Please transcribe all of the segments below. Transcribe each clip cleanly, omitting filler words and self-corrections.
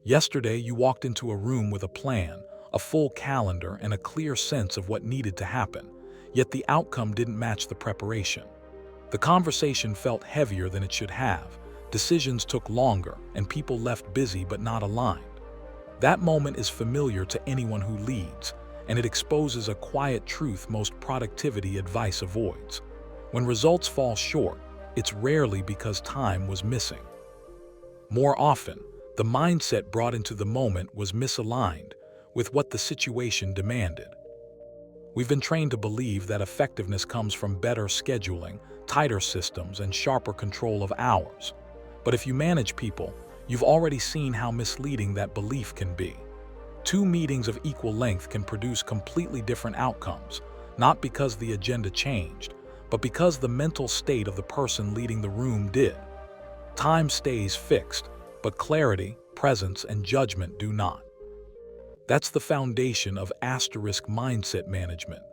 Yesterday, you walked into a room with a plan, a full calendar, and a clear sense of what needed to happen, yet the outcome didn't match the preparation. The conversation felt heavier than it should have, decisions took longer, and people left busy but not aligned. That moment is familiar to anyone who leads, and it exposes a quiet truth most productivity advice avoids. When results fall short, it's rarely because time was missing. More often, the mindset brought into the moment was misaligned with what the situation demanded. We've been trained to believe that effectiveness comes from better scheduling, tighter systems, and sharper control of hours. But if you manage people, you've already seen how misleading that belief can be. Two meetings of equal length can produce completely different outcomes, not because the agenda changed, but because the mental state of the person leading the room did. Time stays fixed, but clarity, presence, and judgment do not. That's the foundation of asterisk mindset management,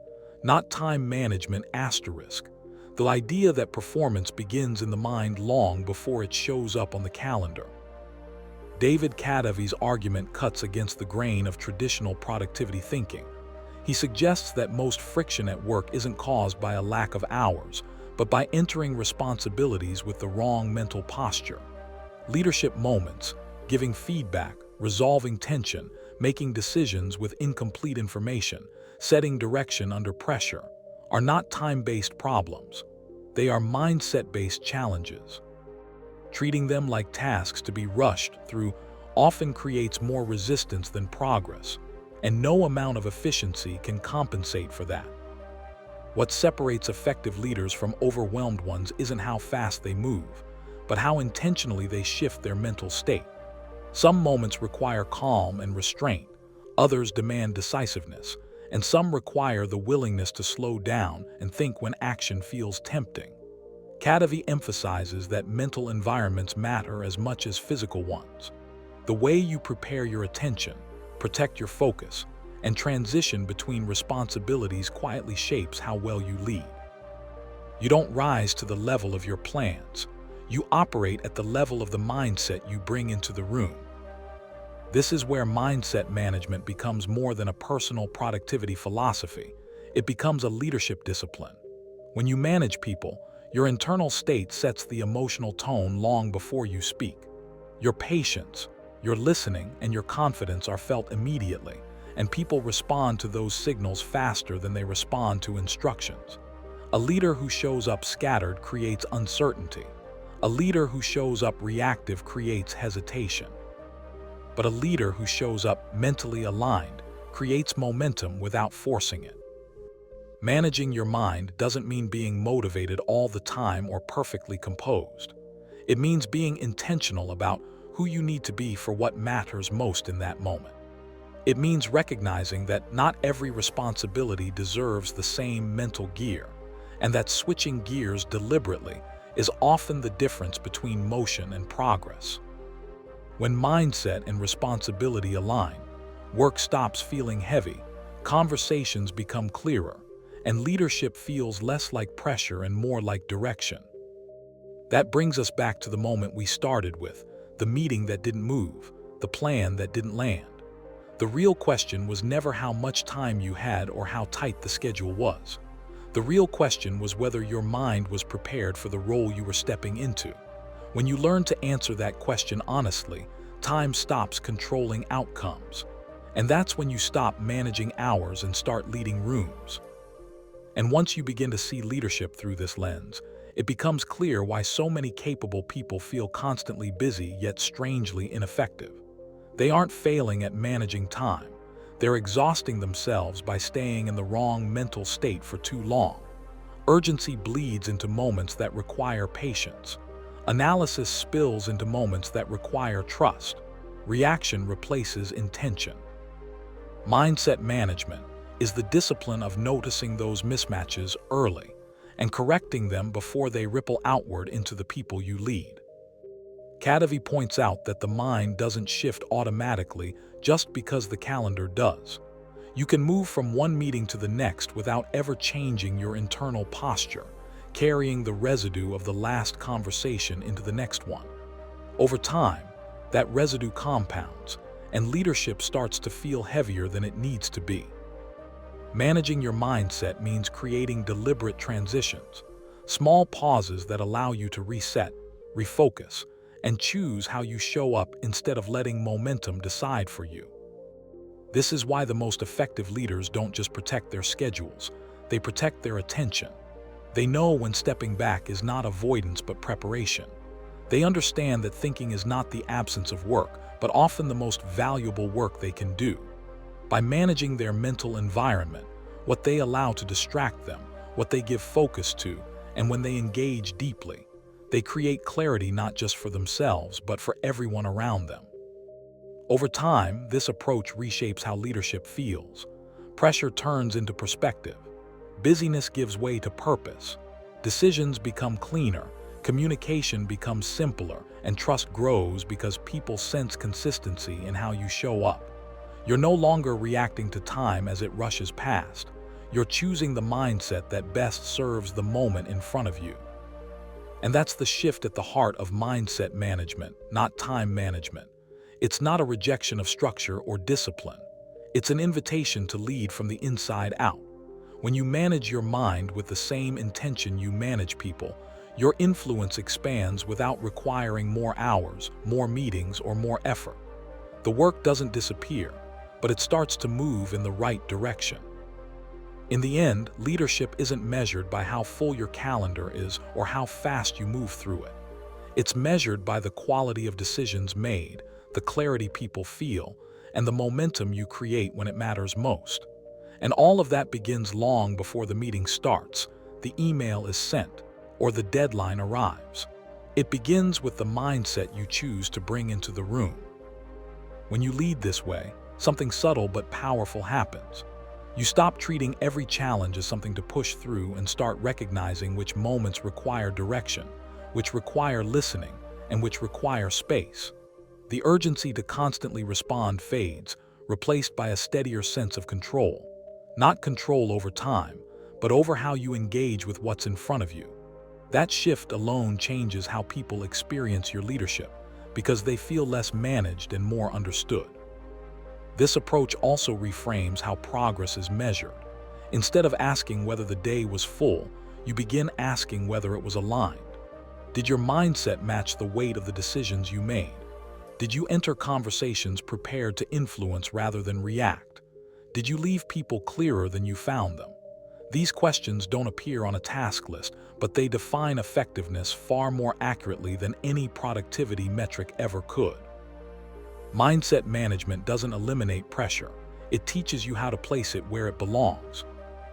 not time management asterisk. The idea that performance begins in the mind long before it shows up on the calendar. David Kadavy's argument cuts against the grain of traditional productivity thinking. He suggests that most friction at work isn't caused by a lack of hours, but by entering responsibilities with the wrong mental posture. Leadership moments, giving feedback, resolving tension, making decisions with incomplete information, setting direction under pressure, are not time-based problems. They are mindset-based challenges. Treating them like tasks to be rushed through often creates more resistance than progress, and no amount of efficiency can compensate for that. What separates effective leaders from overwhelmed ones isn't how fast they move, but how intentionally they shift their mental state. Some moments require calm and restraint, others demand decisiveness, and some require the willingness to slow down and think when action feels tempting. Kadavy emphasizes that mental environments matter as much as physical ones. The way you prepare your attention, protect your focus, and transition between responsibilities quietly shapes how well you lead. You don't rise to the level of your plans. You operate at the level of the mindset you bring into the room. This is where mindset management becomes more than a personal productivity philosophy. It becomes a leadership discipline. When you manage people, your internal state sets the emotional tone long before you speak. Your patience, your listening, and your confidence are felt immediately, and people respond to those signals faster than they respond to instructions. A leader who shows up scattered creates uncertainty. A leader who shows up reactive creates hesitation. But a leader who shows up mentally aligned creates momentum without forcing it. Managing your mind doesn't mean being motivated all the time or perfectly composed. It means being intentional about who you need to be for what matters most in that moment. It means recognizing that not every responsibility deserves the same mental gear, and that switching gears deliberately is often the difference between motion and progress. When mindset and responsibility align, work stops feeling heavy, conversations become clearer, and leadership feels less like pressure and more like direction. That brings us back to the moment we started with, the meeting that didn't move, the plan that didn't land. The real question was never how much time you had or how tight the schedule was. The real question was whether your mind was prepared for the role you were stepping into. When you learn to answer that question honestly, time stops controlling outcomes. And that's when you stop managing hours and start leading rooms. And once you begin to see leadership through this lens, it becomes clear why so many capable people feel constantly busy yet strangely ineffective. They aren't failing at managing time. They're exhausting themselves by staying in the wrong mental state for too long. Urgency bleeds into moments that require patience. Analysis spills into moments that require trust. Reaction replaces intention. Mindset management is the discipline of noticing those mismatches early and correcting them before they ripple outward into the people you lead. Kadavy points out that the mind doesn't shift automatically just because the calendar does. You can move from one meeting to the next without ever changing your internal posture, carrying the residue of the last conversation into the next one. Over time, that residue compounds, and leadership starts to feel heavier than it needs to be. Managing your mindset means creating deliberate transitions, small pauses that allow you to reset, refocus, and choose how you show up instead of letting momentum decide for you. This is why the most effective leaders don't just protect their schedules, they protect their attention. They know when stepping back is not avoidance but preparation. They understand that thinking is not the absence of work, but often the most valuable work they can do. By managing their mental environment, what they allow to distract them, what they give focus to, and when they engage deeply, they create clarity not just for themselves, but for everyone around them. Over time, this approach reshapes how leadership feels. Pressure turns into perspective. Busyness gives way to purpose. Decisions become cleaner, communication becomes simpler, and trust grows because people sense consistency in how you show up. You're no longer reacting to time as it rushes past. You're choosing the mindset that best serves the moment in front of you. And that's the shift at the heart of mindset management, not time management. It's not a rejection of structure or discipline. It's an invitation to lead from the inside out. When you manage your mind with the same intention you manage people, your influence expands without requiring more hours, more meetings, or more effort. The work doesn't disappear, but it starts to move in the right direction. In the end, leadership isn't measured by how full your calendar is or how fast you move through it. It's measured by the quality of decisions made, the clarity people feel, and the momentum you create when it matters most. And all of that begins long before the meeting starts, the email is sent, or the deadline arrives. It begins with the mindset you choose to bring into the room. When you lead this way, something subtle but powerful happens. You stop treating every challenge as something to push through and start recognizing which moments require direction, which require listening, and which require space. The urgency to constantly respond fades, replaced by a steadier sense of control. Not control over time, but over how you engage with what's in front of you. That shift alone changes how people experience your leadership, because they feel less managed and more understood. This approach also reframes how progress is measured. Instead of asking whether the day was full, you begin asking whether it was aligned. Did your mindset match the weight of the decisions you made? Did you enter conversations prepared to influence rather than react? Did you leave people clearer than you found them? These questions don't appear on a task list, but they define effectiveness far more accurately than any productivity metric ever could. Mindset management doesn't eliminate pressure. It teaches you how to place it where it belongs.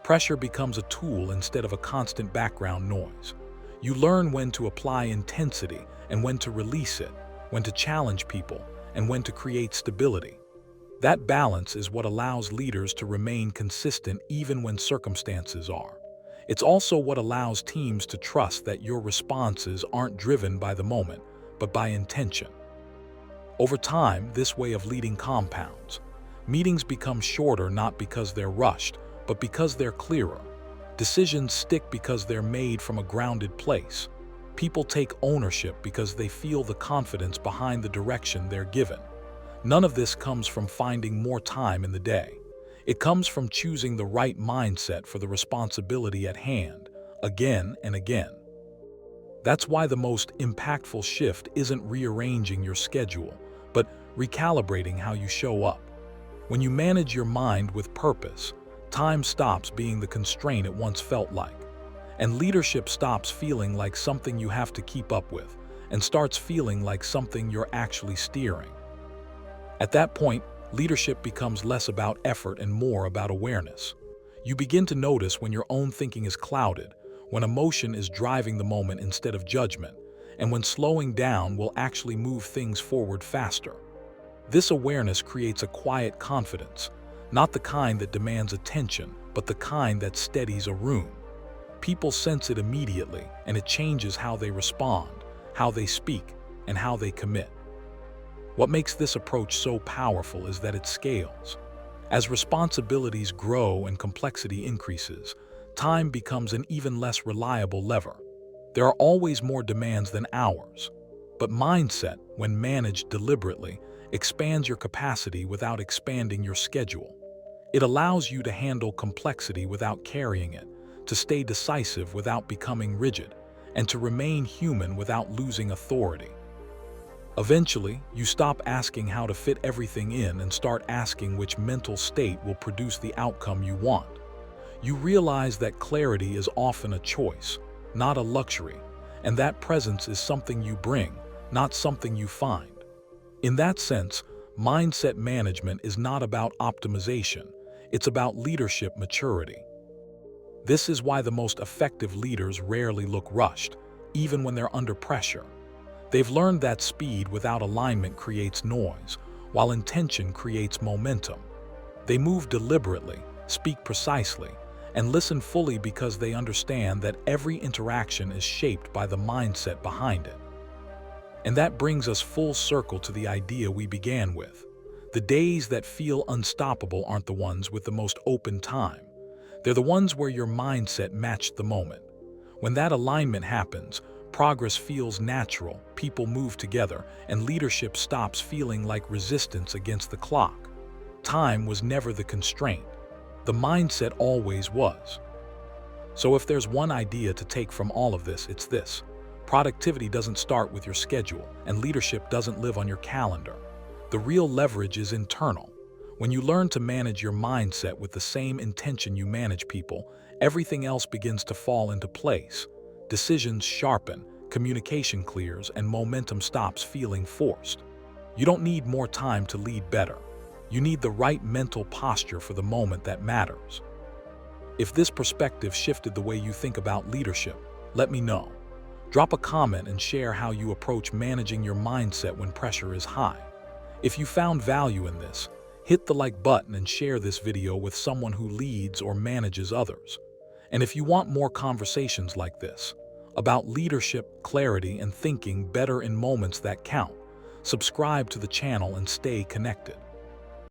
Pressure becomes a tool instead of a constant background noise. You learn when to apply intensity and when to release it, when to challenge people, and when to create stability. That balance is what allows leaders to remain consistent even when circumstances are. It's also what allows teams to trust that your responses aren't driven by the moment, but by intention. Over time, this way of leading compounds. Meetings become shorter not because they're rushed, but because they're clearer. Decisions stick because they're made from a grounded place. People take ownership because they feel the confidence behind the direction they're given. None of this comes from finding more time in the day. It comes from choosing the right mindset for the responsibility at hand, again and again. That's why the most impactful shift isn't rearranging your schedule, but recalibrating how you show up. When you manage your mind with purpose, time stops being the constraint it once felt like. And leadership stops feeling like something you have to keep up with, and starts feeling like something you're actually steering. At that point, leadership becomes less about effort and more about awareness. You begin to notice when your own thinking is clouded, when emotion is driving the moment instead of judgment, and when slowing down will actually move things forward faster. This awareness creates a quiet confidence, not the kind that demands attention, but the kind that steadies a room. People sense it immediately, and it changes how they respond, how they speak, and how they commit. What makes this approach so powerful is that it scales. As responsibilities grow and complexity increases, time becomes an even less reliable lever. There are always more demands than hours. But mindset, when managed deliberately, expands your capacity without expanding your schedule. It allows you to handle complexity without carrying it, to stay decisive without becoming rigid, and to remain human without losing authority. Eventually, you stop asking how to fit everything in and start asking which mental state will produce the outcome you want. You realize that clarity is often a choice, not a luxury, and that presence is something you bring, not something you find. In that sense, mindset management is not about optimization, it's about leadership maturity. This is why the most effective leaders rarely look rushed, even when they're under pressure. They've learned that speed without alignment creates noise, while intention creates momentum. They move deliberately, speak precisely, and listen fully because they understand that every interaction is shaped by the mindset behind it. And that brings us full circle to the idea we began with. The days that feel unstoppable aren't the ones with the most open time. They're the ones where your mindset matched the moment. When that alignment happens, progress feels natural, people move together, and leadership stops feeling like resistance against the clock. Time was never the constraint. The mindset always was. So if there's one idea to take from all of this, it's this. Productivity doesn't start with your schedule, and leadership doesn't live on your calendar. The real leverage is internal. When you learn to manage your mindset with the same intention you manage people, everything else begins to fall into place. Decisions sharpen, communication clears, and momentum stops feeling forced. You don't need more time to lead better. You need the right mental posture for the moment that matters. If this perspective shifted the way you think about leadership, let me know. Drop a comment and share how you approach managing your mindset when pressure is high. If you found value in this, hit the like button and share this video with someone who leads or manages others. And if you want more conversations like this, about leadership, clarity, and thinking better in moments that count, subscribe to the channel and stay connected.